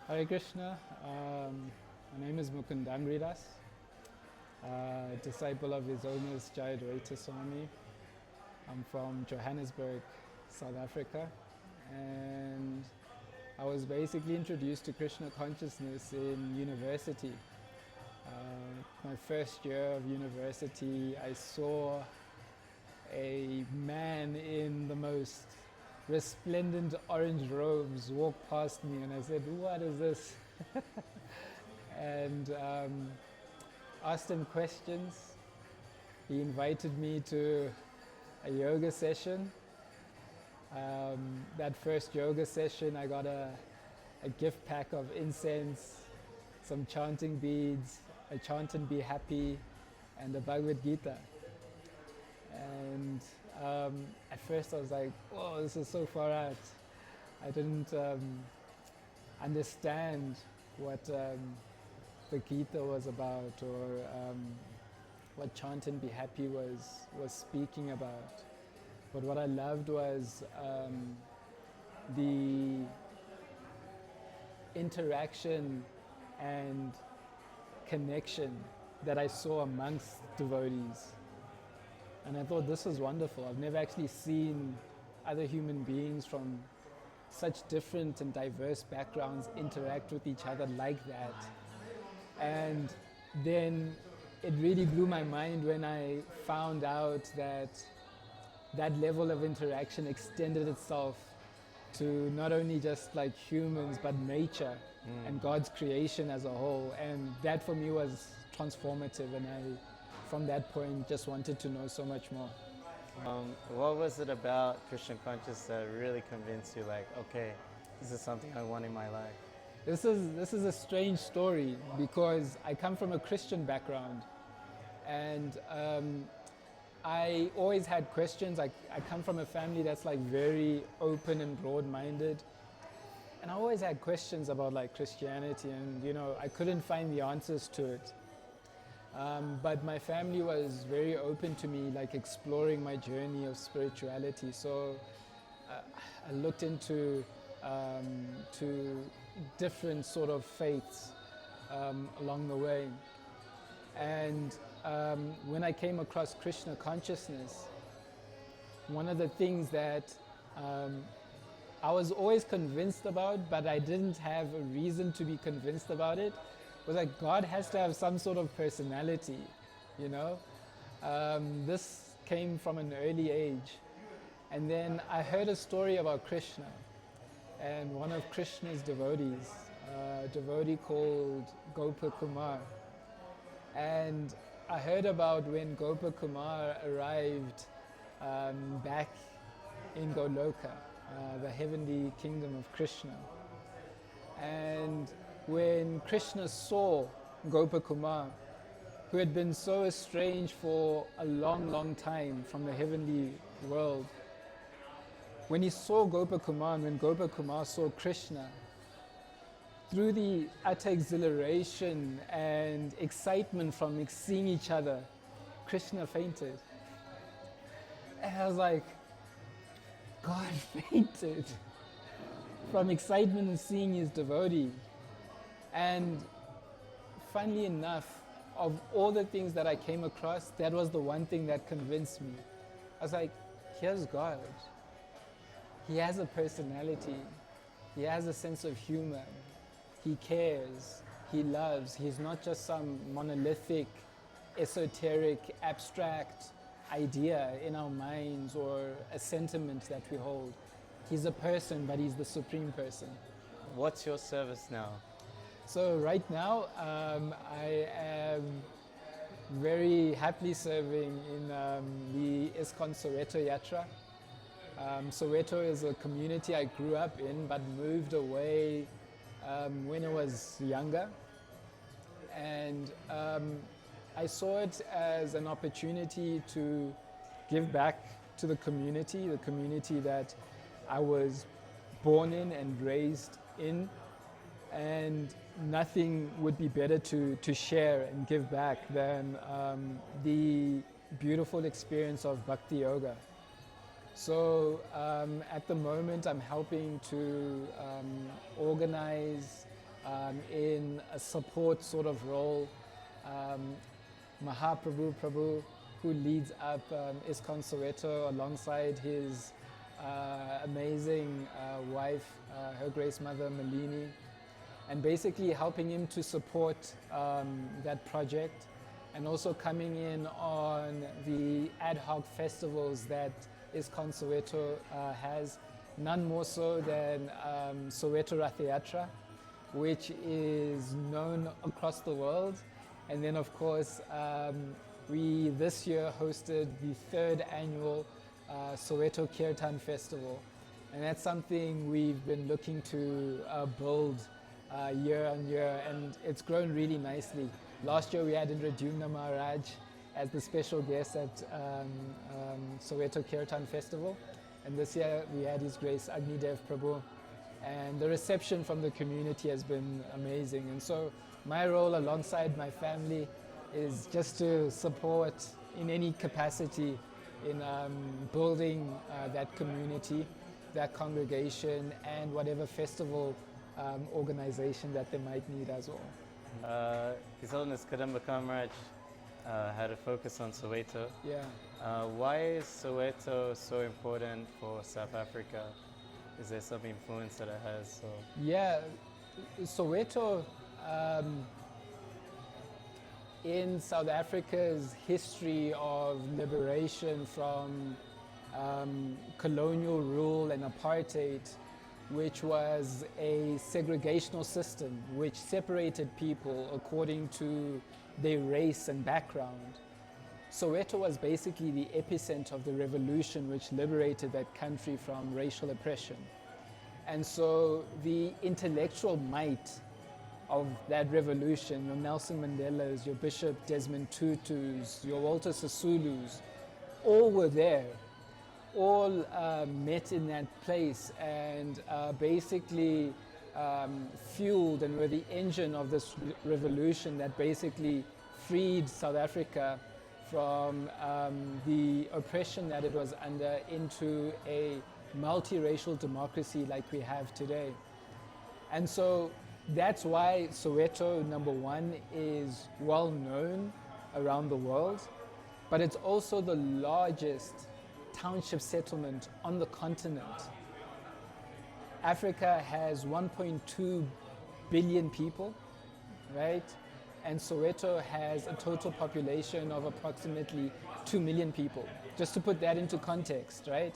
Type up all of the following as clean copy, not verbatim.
Hare Krishna. My name is Mukundangri, disciple of His Holiness HH Ratha Swami. I'm from Johannesburg, South Africa, and I was basically introduced to Krishna Consciousness in university. My first year of university, I saw a man in the most resplendent orange robes walk past me, and I said, "What is this?" and asked him questions. He invited me to a yoga session. That first yoga session, I got a gift pack of incense, some chanting beads, a chant and be happy, and a Bhagavad Gita. And at first I was like, "Whoa, this is so far out." I didn't understand what the Gita was about, or what chant and be happy was speaking about. But what I loved was the interaction and connection that I saw amongst devotees. And I thought, this is wonderful. I've never actually seen other human beings from such different and diverse backgrounds interact with each other like that. And then it really blew my mind when I found out that that level of interaction extended itself to not only just like humans, but nature and God's creation as a whole. And that for me was transformative, and I, from that point, just wanted to know so much more. What was it about Krishna Consciousness that really convinced you, like, okay, this is something I want in my life? This is a strange story because I come from a Christian background, and I always had questions. I come from a family that's like very open and broad-minded, and I always had questions about like Christianity, and I couldn't find the answers to it. But my family was very open to me, like exploring my journey of spirituality. So I looked into to different sort of faiths along the way. And when I came across Krishna Consciousness, one of the things that I was always convinced about, but I didn't have a reason to be convinced about it, was like God has to have some sort of personality, This came from an early age. And then I heard a story about Krishna and one of Krishna's devotees, a devotee called Gopa Kumar. And I heard about when Gopa Kumar arrived back in Goloka, the heavenly kingdom of Krishna. And when Krishna saw Gopa Kumar, who had been so estranged for a long, long time from the heavenly world, when he saw Gopa Kumar, and when Gopa Kumar saw Krishna, through the utter exhilaration and excitement from seeing each other, Krishna fainted. And I was like, God fainted from excitement in seeing his devotee. And funnily enough, of all the things that I came across, that was the one thing that convinced me. I was like, here's God. He has a personality. He has a sense of humor. He cares. He loves. He's not just some monolithic, esoteric, abstract idea in our minds or a sentiment that we hold. He's a person, but he's the supreme person. What's your service now? So right now, I am very happily serving in the ISKCON Soweto Yatra. Soweto is a community I grew up in, but moved away when I was younger. And I saw it as an opportunity to give back to the community that I was born in and raised in. And nothing would be better to share and give back than the beautiful experience of Bhakti Yoga. So at the moment I'm helping to organize a support sort of role. Prabhu, who leads up ISKCON Soweto alongside his amazing wife, Her Grace Mother Malini, and basically helping him to support that project, and also coming in on the ad hoc festivals that ISKCON Soweto has, none more so than Soweto Ratha Yatra, which is known across the world. And then of course, we this year hosted the 3rd annual Soweto Kirtan Festival. And that's something we've been looking to build year on year, and it's grown really nicely. Last year we had Indradyumna Maharaj as the special guest at Soweto Kirtan Festival, and this year we had His Grace Agnidev Prabhu, and the reception from the community has been amazing. And so my role alongside my family is just to support in any capacity in building that community, that congregation, and whatever festival organization that they might need as well. His Holiness Kadamba Kanana had a focus on Soweto. Yeah. Why is Soweto so important for South Africa? Is there some influence that it has? So? Yeah, Soweto in South Africa's history of liberation from colonial rule and apartheid, which was a segregational system which separated people according to their race and background. Soweto was basically the epicenter of the revolution which liberated that country from racial oppression. And so the intellectual might of that revolution, your Nelson Mandelas, your Bishop Desmond Tutus, your Walter Sisulus, all were there, all met in that place, and basically fueled and were the engine of this revolution that basically freed South Africa from the oppression that it was under into a multiracial democracy like we have today. And so that's why Soweto, number one, is well known around the world, but it's also the largest township settlement on the continent. Africa has 1.2 billion people, right? And Soweto has a total population of approximately 2 million people. Just to put that into context, right?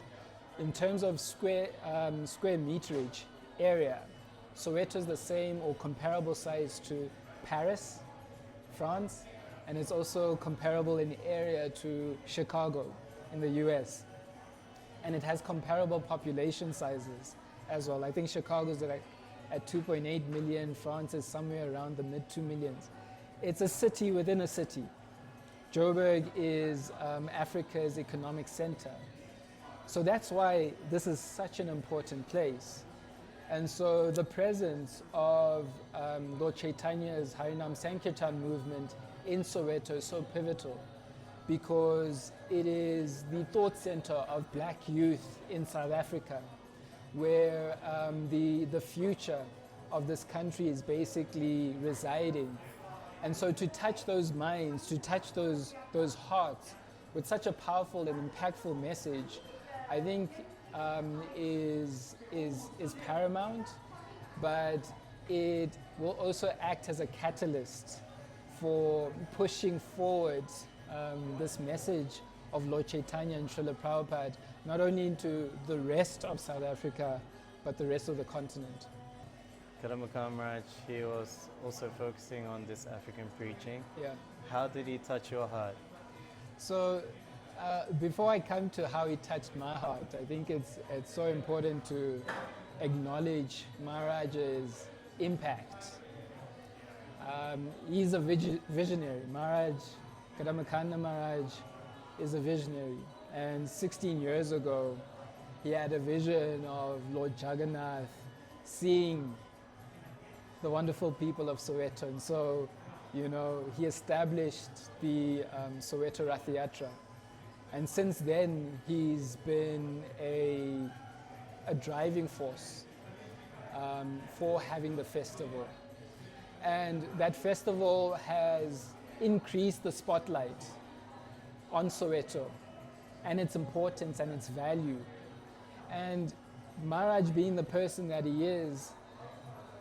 In terms of square meterage area, Soweto is the same or comparable size to Paris, France, and it's also comparable in area to Chicago in the US. And it has comparable population sizes as well. I think Chicago is at 2.8 million, France is somewhere around the mid 2 millions. It's a city within a city. Joburg is Africa's economic center. So that's why this is such an important place. And so the presence of Lord Chaitanya's Harinam Sankirtan movement in Soweto is so pivotal, because it is the thought center of black youth in South Africa, where the future of this country is basically residing. And so to touch those minds, to touch those hearts with such a powerful and impactful message, I think is paramount, but it will also act as a catalyst for pushing forward this message of Lord Chaitanya and Srila Prabhupada, not only into the rest of South Africa, but the rest of the continent. Kadamba Kanana, he was also focusing on this African preaching. Yeah. How did he touch your heart? So before I come to how he touched my heart, I think it's so important to acknowledge Maharaj's impact. He's a visionary. Kadamba Kanana Maharaj is a visionary. And 16 years ago, he had a vision of Lord Jagannath seeing the wonderful people of Soweto. And so, he established the Soweto Ratha Yatra. And since then, he's been a driving force for having the festival. And that festival has increased the spotlight on Soweto and its importance and its value. And Maharaj, being the person that he is,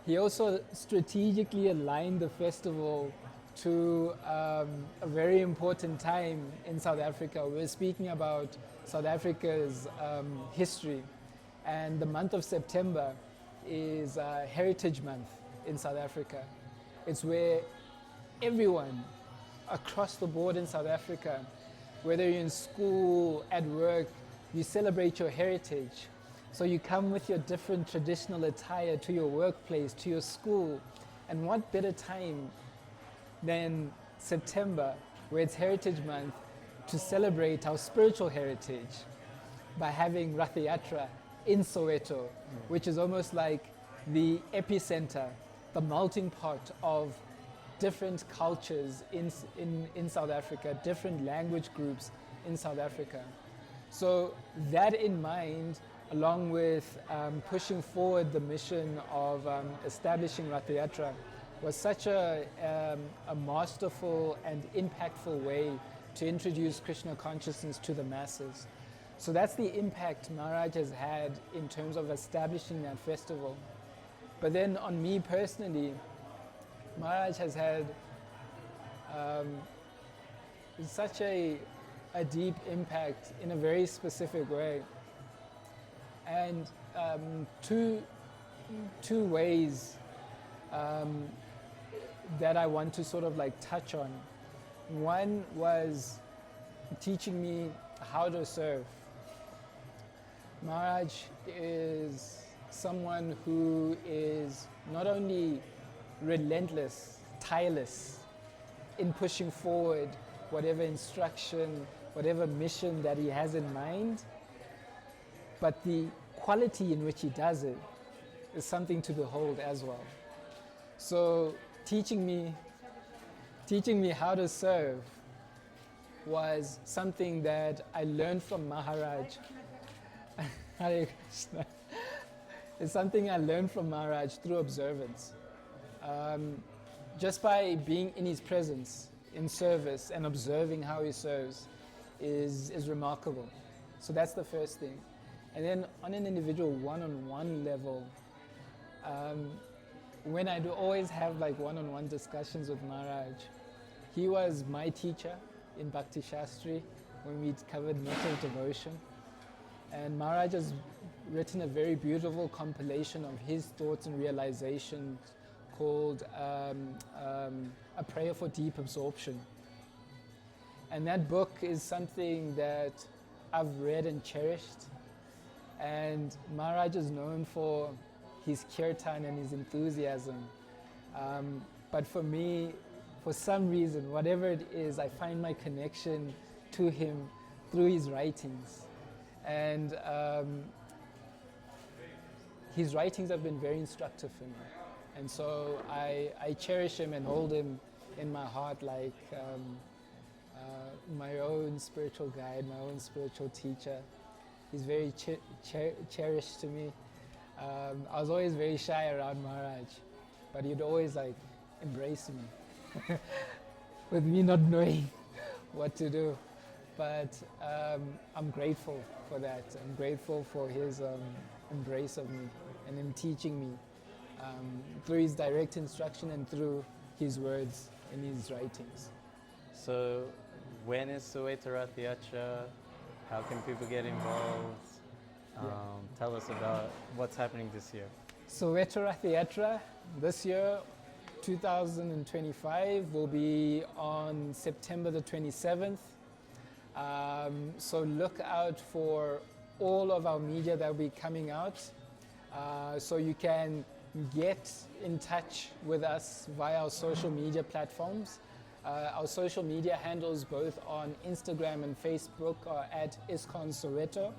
he also strategically aligned the festival to a very important time in South Africa. We're speaking about South Africa's history, and the month of September is Heritage Month in South Africa. It's where everyone across the board in South Africa, whether you're in school, at work, you celebrate your heritage. So you come with your different traditional attire to your workplace, to your school, and what better time than September, where it's Heritage Month, to celebrate our spiritual heritage by having Ratha Yatra in Soweto, which is almost like the epicenter, the melting pot of different cultures in South Africa, different language groups in South Africa. So that in mind, along with pushing forward the mission of establishing Ratha Yatra, was such a masterful and impactful way to introduce Krishna consciousness to the masses. So that's the impact Maharaj has had in terms of establishing that festival. But then on me personally, Maharaj has had such a deep impact in a very specific way. And two ways that I want to sort of like touch on. One was teaching me how to serve. Maharaj is someone who is not only relentless, tireless in pushing forward whatever instruction, whatever mission that he has in mind, but the quality in which he does it is something to behold as well. So teaching me how to serve was something that I learned from Maharaj. Hare Krishna. It's something I learned from Maharaj through observance. Just by being in his presence, in service, and observing how he serves is remarkable. So that's the first thing. And then on an individual one-on-one level, when I do always have like one-on-one discussions with Maharaj, he was my teacher in Bhakti Shastri when we covered mental devotion. And Maharaj has written a very beautiful compilation of his thoughts and realizations called A Prayer for Deep Absorption. And that book is something that I've read and cherished. And Maharaj is known for his kirtan and his enthusiasm. But for me, for some reason, whatever it is, I find my connection to him through his writings. And his writings have been very instructive for me. And so I cherish him and hold him in my heart like my own spiritual guide, my own spiritual teacher. He's very cherished to me. I was always very shy around Maharaj, but he'd always like embrace me with me not knowing what to do. But I'm grateful for that. I'm grateful for his embrace of me and him teaching me through his direct instruction and through his words in his writings. So when is Soweto Ratha Yatra? How can people get involved? Tell us about what's happening this year. Soweto Ratha Yatra this year, 2025, will be on September the 27th. So look out for all of our media that will be coming out. So you can get in touch with us via our social media platforms. Our social media handles both on Instagram and Facebook are at ISKCON Soweto.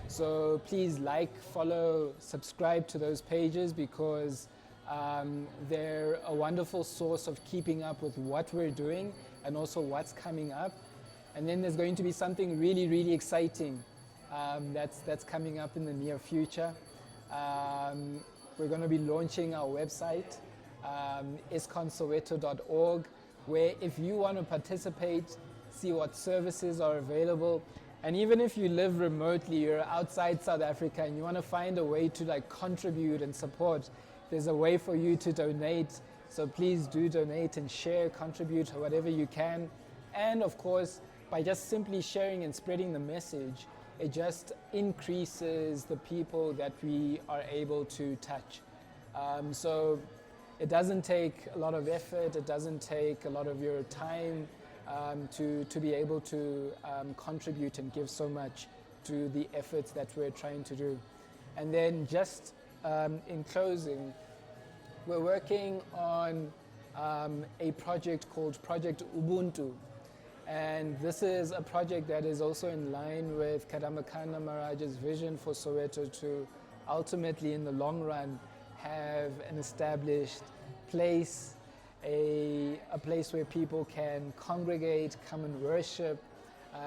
So please like, follow, subscribe to those pages because they're a wonderful source of keeping up with what we're doing and also what's coming up. And then there's going to be something really, really exciting that's coming up in the near future. We're going to be launching our website ISKCONSoweto.org, where if you want to participate, see what services are available. And even if you live remotely, you're outside South Africa and you want to find a way to like contribute and support, there's a way for you to donate. So please do donate and share, contribute whatever you can. And of course, by just simply sharing and spreading the message, it just increases the people that we are able to touch. So it doesn't take a lot of effort, it doesn't take a lot of your time to be able to contribute and give so much to the efforts that we're trying to do. And then just in closing, we're working on a project called Project Ubuntu. And this is a project that is also in line with Kadamba Kanana Maharaj's vision for Soweto to ultimately, in the long run, have an established place, a place where people can congregate, come and worship,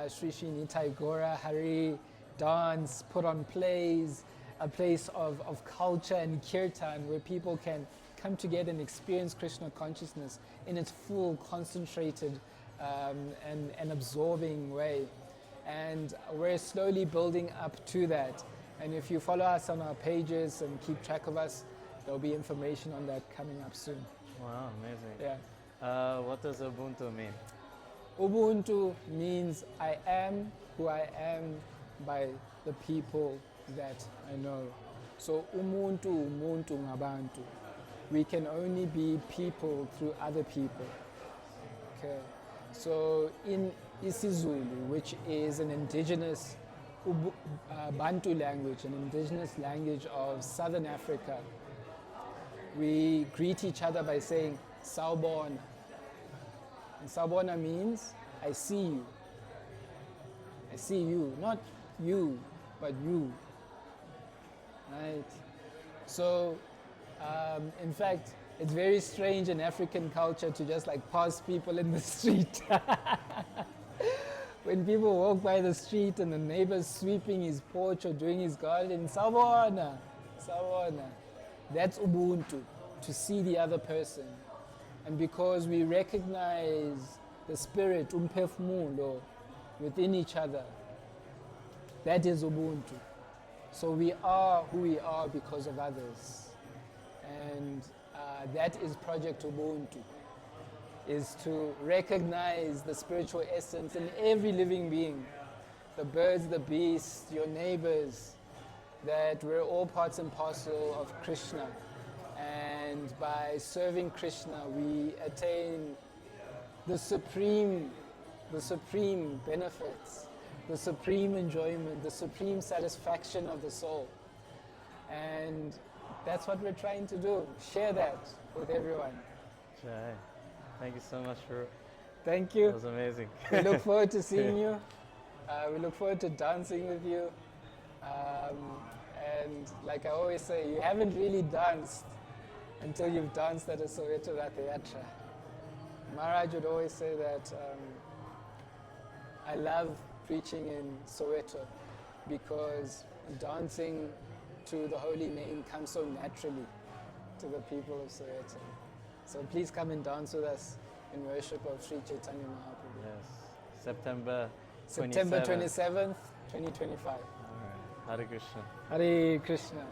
Sri Sri Nitai Gora, Hari, dance, put on plays, a place of culture and kirtan where people can come together and experience Krishna consciousness in its full, concentrated and absorbing way. And we're slowly building up to that. And if you follow us on our pages and keep track of us, there'll be information on that coming up soon. Wow, amazing. Yeah. What does Ubuntu mean? Ubuntu means I am who I am by the people that I know. So umuntu ngabantu. We can only be people through other people. Okay. So in isiZulu, which is an indigenous Bantu language, an indigenous language of Southern Africa, we greet each other by saying Sawubona. And Sawubona means I see you. I see you, not you, but you. Right? So, in fact, it's very strange in African culture to just like pass people in the street. When people walk by the street and the neighbor's sweeping his porch or doing his garden, Sawubona, Sawubona. That's Ubuntu, to see the other person. And because we recognize the spirit, umphefumulo, within each other, that is Ubuntu. So we are who we are because of others. And that is Project Ubuntu, is to recognize the spiritual essence in every living being, the birds, the beasts, your neighbors, that we're all parts and parcel of Krishna. And by serving Krishna, we attain the supreme benefits, the supreme enjoyment, the supreme satisfaction of the soul. And that's what we're trying to do, share that with everyone. Jai. Thank you so much for... Thank you. That was amazing. We look forward to seeing you. We look forward to dancing with you. And like I always say, you haven't really danced until you've danced at a Soweto Ratha Yatra. Maharaj would always say that I love preaching in Soweto because dancing to the holy name comes so naturally to the people of Soweto. So please come and dance with us in worship of Sri Chaitanya Mahaprabhu. Yes. September 27th. September 27th, 2025. All right. Hare Krishna. Hare Krishna.